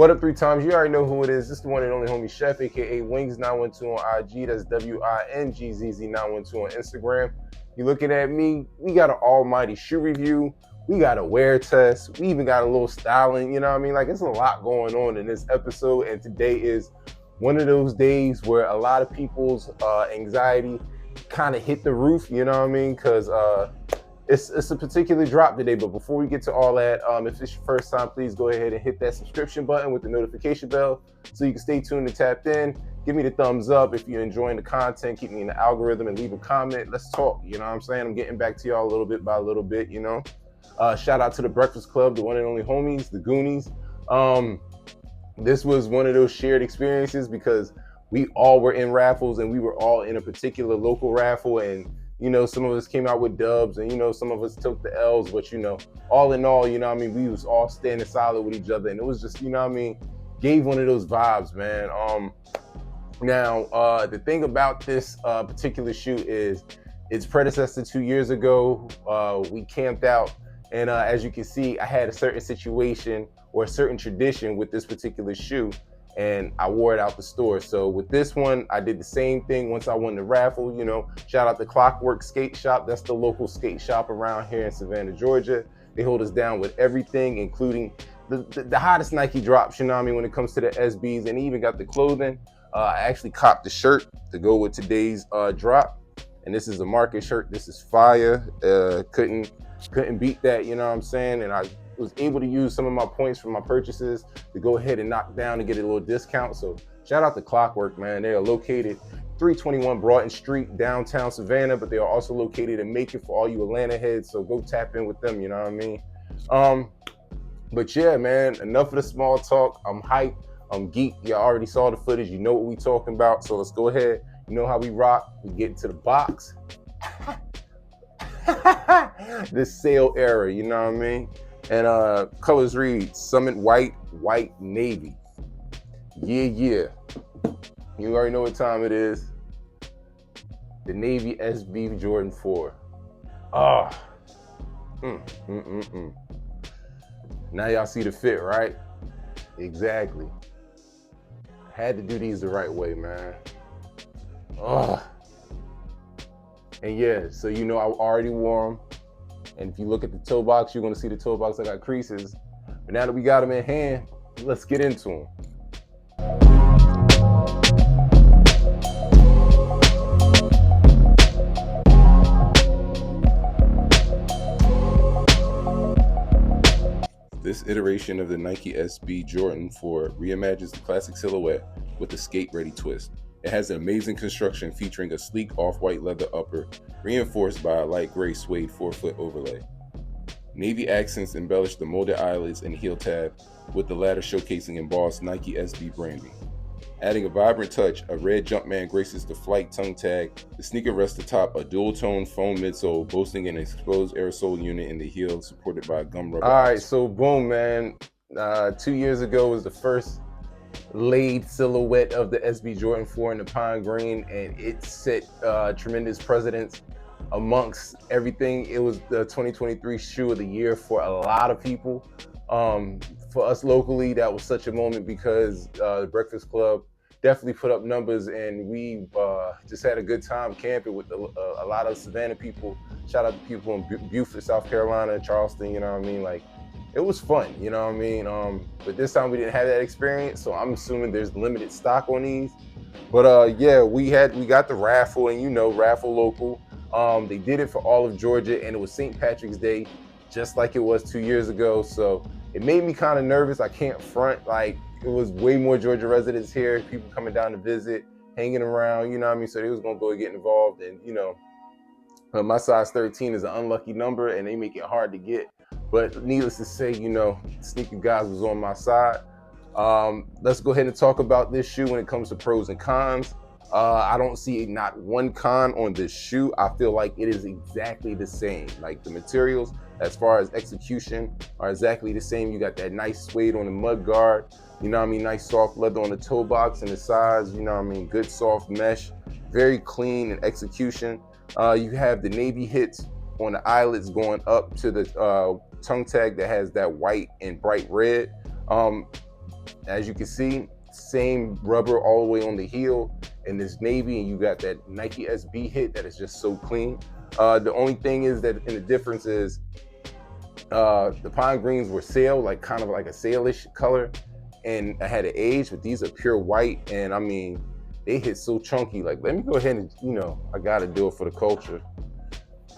What up, three times? You already know who it is. This is the one and only homie Chef, aka Wings912 on IG. That's WINGZZ912 on Instagram. You looking at me? We got an almighty shoe review. We got a wear test. We even got a little styling. You know what I mean? Like, it's a lot going on in this episode. And today is one of those days where a lot of people's anxiety kind of hit the roof. You know what I mean? Because it's a particular drop today, but before we get to all that, if it's your first time, please go ahead and hit that subscription button with the notification bell so you can stay tuned and tapped in. Give me the thumbs up if you're enjoying the content, keep me in the algorithm, and leave a comment. Let's talk, you know what I'm saying? I'm getting back to y'all a little bit by a little bit, you know? Shout out to the Breakfast Club, the one and only homies, the Goonies. This was one of those shared experiences because we all were in raffles and we were all in a particular local raffle, and you know, some of us came out with dubs and, you know, some of us took the L's, but, you know, all in all, you know what I mean, we was all standing solid with each other. And it was just, you know what I mean, gave one of those vibes, man. Now, the thing about this particular shoot is its predecessor 2 years ago, we camped out. And as you can see, I had a certain situation or a certain tradition with this particular shoe, and I wore it out the store. So with this one, I did the same thing once I won the raffle. You know, shout out to Clockwork Skate Shop. That's the local skate shop around here in Savannah, Georgia. They hold us down with everything, including the hottest Nike drops, you know what I mean, when it comes to the SBs, and even got the clothing. I actually copped the shirt to go with today's drop, and this is a market shirt. This is fire. Couldn't beat that, you know what I'm saying? And I was able to use some of my points from my purchases to go ahead and knock down and get a little discount. So shout out to Clockwork, man. They are located 321 Broughton Street, downtown Savannah, but they are also located in Macon for all you Atlanta heads. So go tap in with them, you know what I mean? But yeah, man, enough of the small talk. I'm hyped. I'm geeked. Y'all already saw the footage. You know what we talking about. So let's go ahead. You know how we rock. We get into the box. This sale era, you know what I mean? And colors read Summit White, White Navy. Yeah. You already know what time it is. The Navy SB Jordan 4. Now y'all see the fit, right? Exactly. Had to do these the right way, man. And yeah, so you know I already wore them. And if you look at the toe box, you're gonna see the toe box that got creases. But now that we got them in hand, let's get into them. This iteration of the Nike SB Jordan 4 reimagines the classic silhouette with a skate-ready twist. It has an amazing construction featuring a sleek off-white leather upper, reinforced by a light gray suede forefoot overlay. Navy accents embellish the molded eyelids and heel tab, with the latter showcasing embossed Nike SB branding. Adding a vibrant touch, a red Jumpman graces the flight tongue tag. The sneaker rests atop a dual-tone foam midsole, boasting an exposed aerosol unit in the heel, supported by a gum rubber. All right, so boom, man. 2 years ago was the first laid silhouette of the SB Jordan 4 in the pine green, and it set tremendous precedence amongst everything. It was the 2023 shoe of the year for a lot of people. For us locally, that was such a moment because the Breakfast Club definitely put up numbers, and we just had a good time camping with a lot of Savannah people. Shout out to people in Beaufort, South Carolina, Charleston, you know what I mean? Like, it was fun, you know what I mean? But this time we didn't have that experience, so I'm assuming there's limited stock on these. But yeah, we got the raffle, and you know, raffle local. They did it for all of Georgia, and it was St. Patrick's Day, just like it was 2 years ago. So it made me kind of nervous. I can't front. Like, it was way more Georgia residents here, people coming down to visit, hanging around, you know what I mean? So they was gonna go get involved, and you know, my size 13 is an unlucky number, and they make it hard to get. But needless to say, you know, Sneaker Guys was on my side. Let's go ahead and talk about this shoe when it comes to pros and cons. I don't see not one con on this shoe. I feel like it is exactly the same. Like, the materials, as far as execution, are exactly the same. You got that nice suede on the mud guard, you know what I mean? Nice soft leather on the toe box and the sides, you know what I mean? Good soft mesh, very clean in execution. You have the navy hits on the eyelets going up to the tongue tag that has that white and bright red. As you can see, same rubber all the way on the heel in this navy, and you got that Nike SB hit that is just so clean. The only thing is that, and the difference is, the pine greens were sail, like kind of like a sailish color, and I had an age, but these are pure white, and I mean, they hit so chunky. Like, let me go ahead and, I gotta do it for the culture.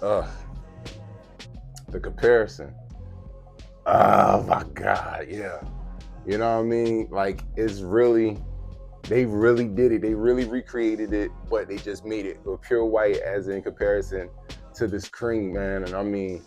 The comparison. Oh my God, yeah. You know what I mean? Like, it's really, they really did it. They really recreated it, but they just made it a pure white as in comparison to this cream, man. And I mean,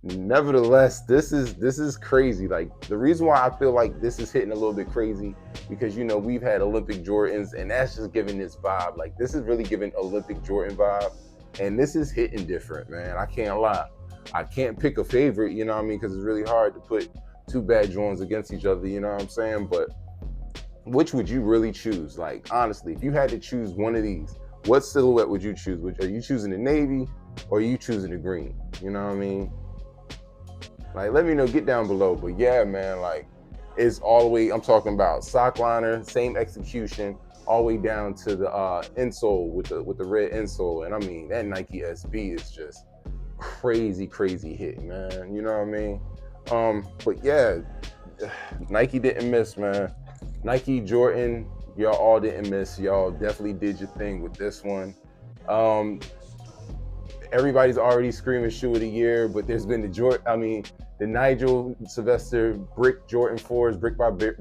nevertheless, this is crazy. Like, the reason why I feel like this is hitting a little bit crazy, because we've had Olympic Jordans, and that's just giving this vibe. Like, this is really giving Olympic Jordan vibe, and this is hitting different, man. I can't lie. I can't pick a favorite, you know what I mean? Because it's really hard to put two bad Jordans against each other, you know what I'm saying? But which would you really choose? Like, honestly, if you had to choose one of these, what silhouette would you choose? Are you choosing the navy, or are you choosing the green? You know what I mean? Like, let me know, get down below. But yeah, man, like, it's all the way, I'm talking about sock liner, same execution, all the way down to the insole with the red insole. And I mean, that Nike SB is just crazy hit, man. You know what I mean? But yeah, Nike didn't miss, man. Nike, Jordan, y'all all didn't miss. Y'all definitely did your thing with this one. Everybody's already screaming shoe of the year, but there's been the Nigel Sylvester brick Jordan 4s, brick by brick,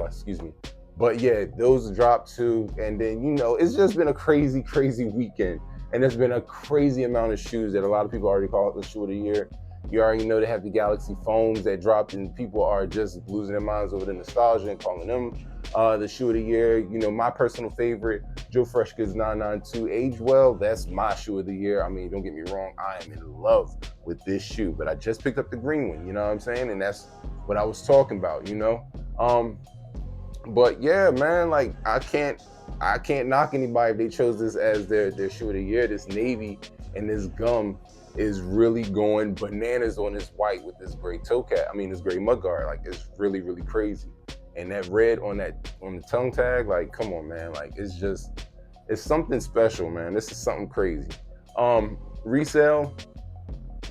excuse me. But yeah, those dropped too. And then, it's just been a crazy weekend. And there's been a crazy amount of shoes that a lot of people already call it the shoe of the year. You already know they have the Galaxy foams that dropped, and people are just losing their minds over the nostalgia and calling them the shoe of the year. My personal favorite, Joe Freshgoods 992 aged well. That's my shoe of the year. I mean, don't get me wrong, I am in love with this shoe, but I just picked up the green one, you know what I'm saying? And that's what I was talking about, But yeah, man, like, I can't knock anybody if they chose this as their shoe of the year. This navy and this gum is really going bananas on this white with this gray toe cap. I mean, this gray mudguard. Like, it's really crazy. And that red on the tongue tag, like, come on, man. Like, it's something special, man. This is something crazy. Resale,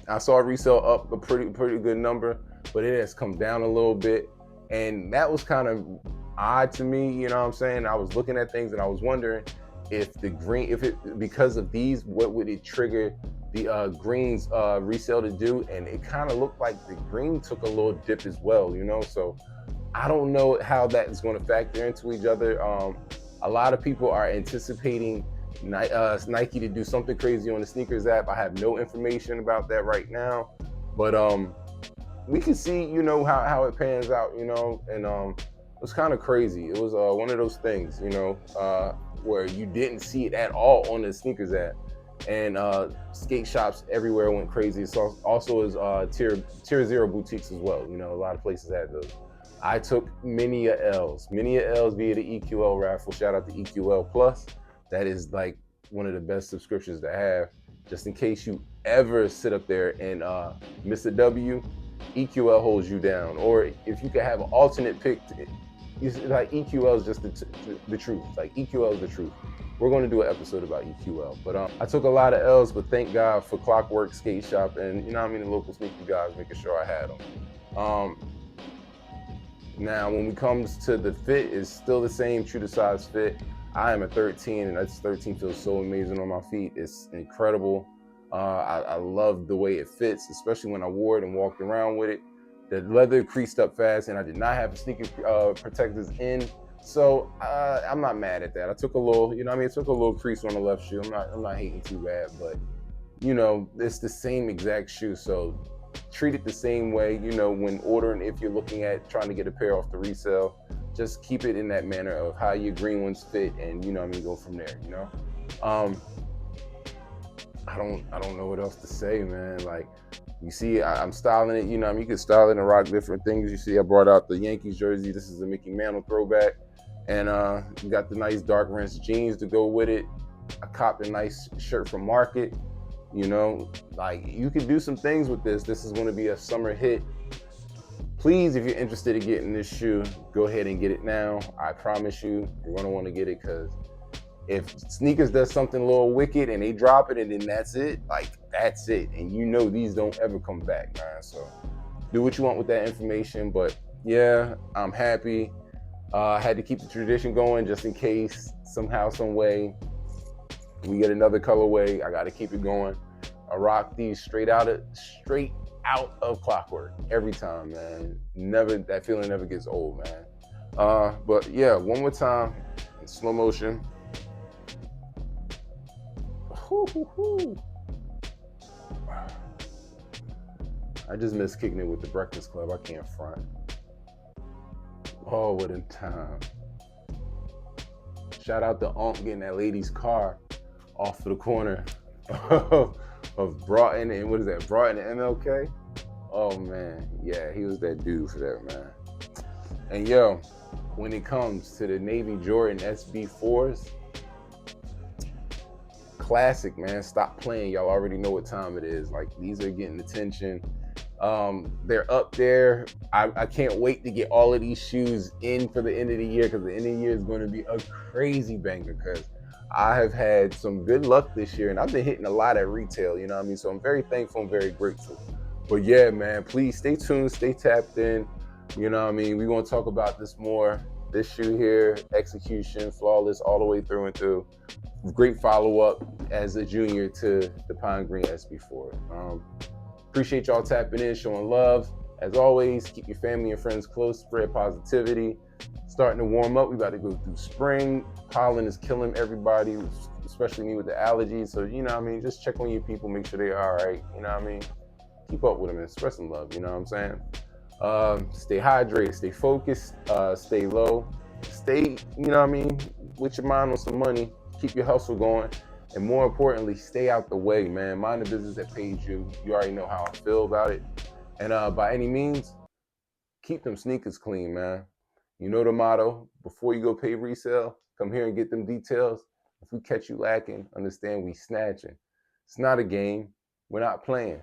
I saw resale up a pretty good number, but it has come down a little bit. And that was kind of odd to me, you know what I'm saying? I was looking at things and I was wondering if because of these, what would it trigger the greens resale to do? And it kind of looked like the green took a little dip as well, so I don't know how that is going to factor into each other. A lot of people are anticipating Nike to do something crazy on the sneakers app. I have no information about that right now, but we can see, how it pans out, and it was kind of crazy. It was one of those things, where you didn't see it at all on the sneakers app. And skate shops everywhere went crazy. It also is tier 0 boutiques as well. A lot of places had those. I took many L's via the EQL raffle. Shout out to EQL Plus. That is like one of the best subscriptions to have. Just in case you ever sit up there and miss a W, EQL holds you down. Or if you could have an alternate pick, like, EQL is just the truth. Like, EQL is the truth. We're going to do an episode about EQL. But I took a lot of L's, but thank God for Clockwork Skate Shop and, the local sneaker guys making sure I had them. Now, when it comes to the fit, it's still the same true to size fit. I am a 13, and this 13 feels so amazing on my feet. It's incredible. I love the way it fits, especially when I wore it and walked around with it. The leather creased up fast, and I did not have the sneaker protectors in. So I'm not mad at that. I took a little, it took a little crease on the left shoe. I'm not hating too bad, but it's the same exact shoe. So treat it the same way, when ordering, if you're looking at trying to get a pair off the resale, just keep it in that manner of how your green ones fit, and go from there. I don't know what else to say, man. Like, you see, I'm styling it, you can style it and rock different things. You see, I brought out the Yankees jersey. This is a Mickey Mantle throwback. And you got the nice dark rinse jeans to go with it. I copped a nice shirt from Market. Like, you can do some things with this. This is going to be a summer hit. Please, if you're interested in getting this shoe, go ahead and get it now. I promise you, you're gonna want to get it, because if sneakers does something a little wicked and they drop it and then that's it, like that's it. And you know these don't ever come back, man. So do what you want with that information. But yeah, I'm happy. I had to keep the tradition going just in case somehow, some way we get another colorway. I got to keep it going. I rock these straight out of Clockwork every time, man. Never, that feeling never gets old, man. But yeah, one more time in slow motion. I just miss kicking it with the Breakfast Club. I can't front. Oh, what a time. Shout out to Unc getting that lady's car off of the corner of Broughton and what is that? Broughton and MLK? Oh man, yeah, he was that dude for that, man. And yo, when it comes to the Navy Jordan SB4s, classic, man. Stop playing. Y'all already know what time it is. Like, these are getting attention. They're up there. I can't wait to get all of these shoes in for the end of the year, because the end of the year is going to be a crazy banger, because I have had some good luck this year and I've been hitting a lot at retail, you know what I mean? So I'm very thankful and very grateful. But yeah, man, please stay tuned, stay tapped in. You know what I mean? We're going to talk about this more. This shoe here, execution, flawless all the way through and through. Great follow-up as a junior to the Pine Green SB4. Appreciate y'all tapping in, showing love. As always, keep your family and friends close, spread positivity. Starting to warm up. We about to go through spring. Pollen is killing everybody, especially me with the allergies. So, you know what I mean? Just check on your people, make sure they're all right. You know what I mean? Keep up with them and express some love, you know what I'm saying? Stay hydrated, stay focused, stay low. Stay, you know what I mean, with your mind on some money. Keep your hustle going. And more importantly, stay out the way, man. Mind the business that pays you. You already know how I feel about it. And by any means, keep them sneakers clean, man. You know the motto: before you go pay resale, come here and get them details. If we catch you lacking, understand we snatching. It's not a game. We're not playing.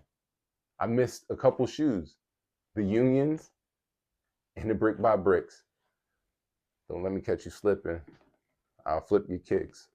I missed a couple shoes. The Unions and the Brick by Bricks. Don't let me catch you slipping. I'll flip your kicks.